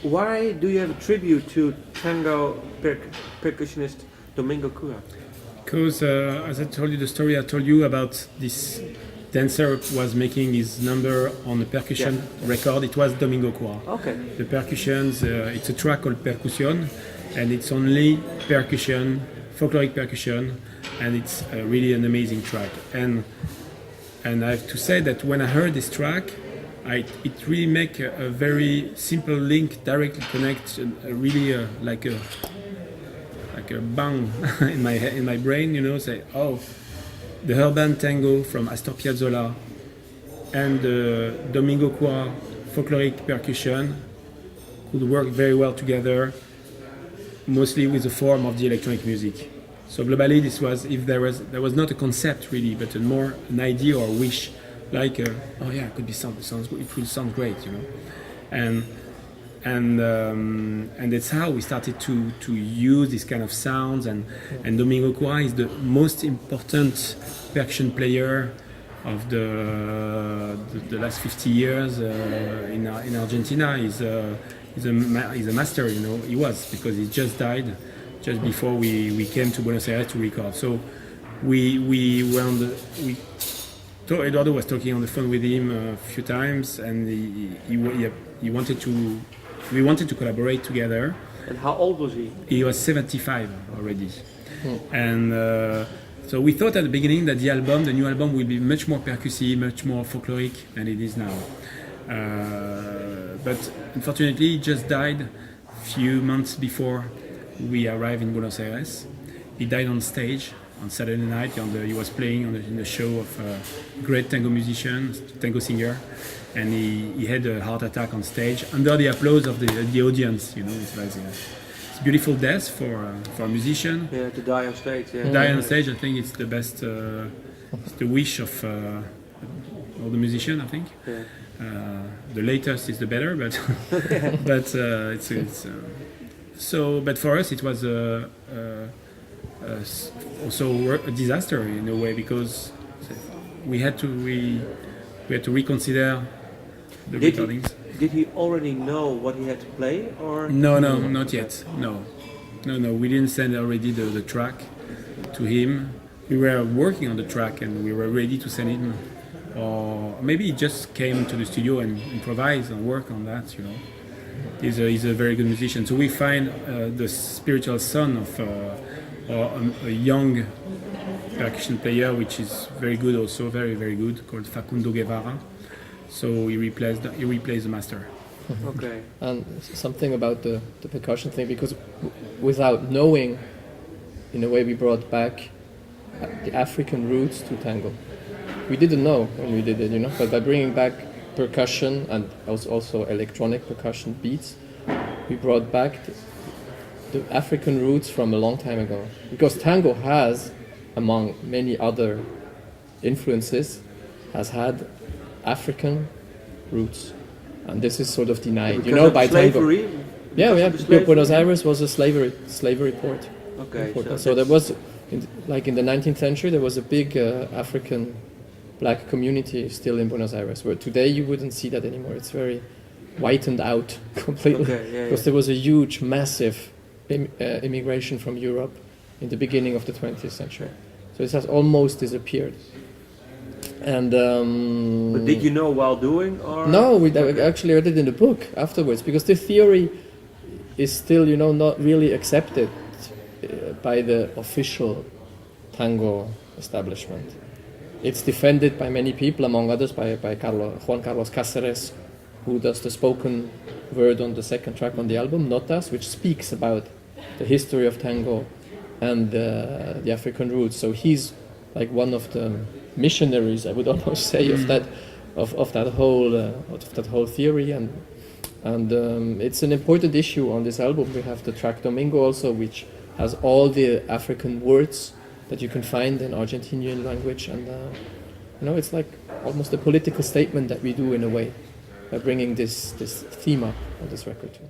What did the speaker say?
Why do you have a tribute to Tango percussionist Domingo Cura? Because as I told you the story I told you about this dancer was making his number on the percussion record, it was Domingo Cura. Okay. The percussions, it's a track called Percussion, and it's only percussion, folkloric percussion, and it's really an amazing track. And I have to say that when I heard this track, it really make a very simple link, directly connect, really like a bang in my brain, you know, say, oh, the urban tango from Astor Piazzolla and the Domingo Cura folkloric percussion could work very well together, mostly with the form of the electronic music. So globally, this was, if there was not a concept really, but more an idea or wish, like oh yeah, it could be sounds good, it will sound great, you know, and that's how we started to use this kind of sounds. And Domingo Cura is the most important percussion player of the last 50 years in Argentina. He's a master, you know. He was, because he just died just before we came to Buenos Aires to record. So Eduardo was talking on the phone with him a few times, and we wanted to collaborate together. And how old was he? He was 75 already. And so we thought at the beginning that the new album will be much more percussive, much more folkloric than it is now. But unfortunately, he just died a few months before we arrived in Buenos Aires. He died on stage on Saturday night. He was playing in the show of a great tango musician, tango singer, and he had a heart attack on stage under the applause of the audience. You know, it's a beautiful death for a musician. Yeah, to die on stage. Yeah. To die on stage, I think it's the best. It's the wish of all the musicians, I think. Yeah. The latest is the better, but but it's so. But for us, it was also a disaster in a way, because we had to reconsider the recordings. Did he already know what he had to play, or no, not yet. No, we didn't send already the track to him. We were working on the track and we were ready to send him, or maybe he just came to the studio and improvised and worked on that, you know. He's a very good musician. So we find the spiritual son of a young percussion player, which is very good also, very, very good, called Facundo Guevara. So he replaced the master. Okay. And something about the percussion thing, because without knowing, in a way we brought back the African roots to tango. We didn't know when we did it, you know, but by bringing back percussion and also electronic percussion beats, we brought back the African roots from a long time ago. Because tango has, among many other influences, has had African roots, and this is sort of denied, you know, by slavery? tango. Yeah. Buenos Aires was a slavery port. Okay. So there was, in the 19th century, there was a big African black community still in Buenos Aires, where today you wouldn't see that anymore. It's very whitened out completely, because there was a huge, massive immigration from Europe in the beginning of the 20th century. So it has almost disappeared. And but did you know while doing, or no? We actually read it in the book afterwards, because the theory is still, you know, not really accepted by the official tango establishment. It's defended by many people, among others by Juan Carlos Cáceres, who does the spoken word on the second track on the album, Notas, which speaks about the history of tango and the African roots. So he's like one of the missionaries, I would almost say, of that whole theory, and it's an important issue on this album. We have the track Domingo also, which has all the African words that you can find in Argentinian language, and you know, it's like almost a political statement that we do in a way by bringing this theme up on this record too.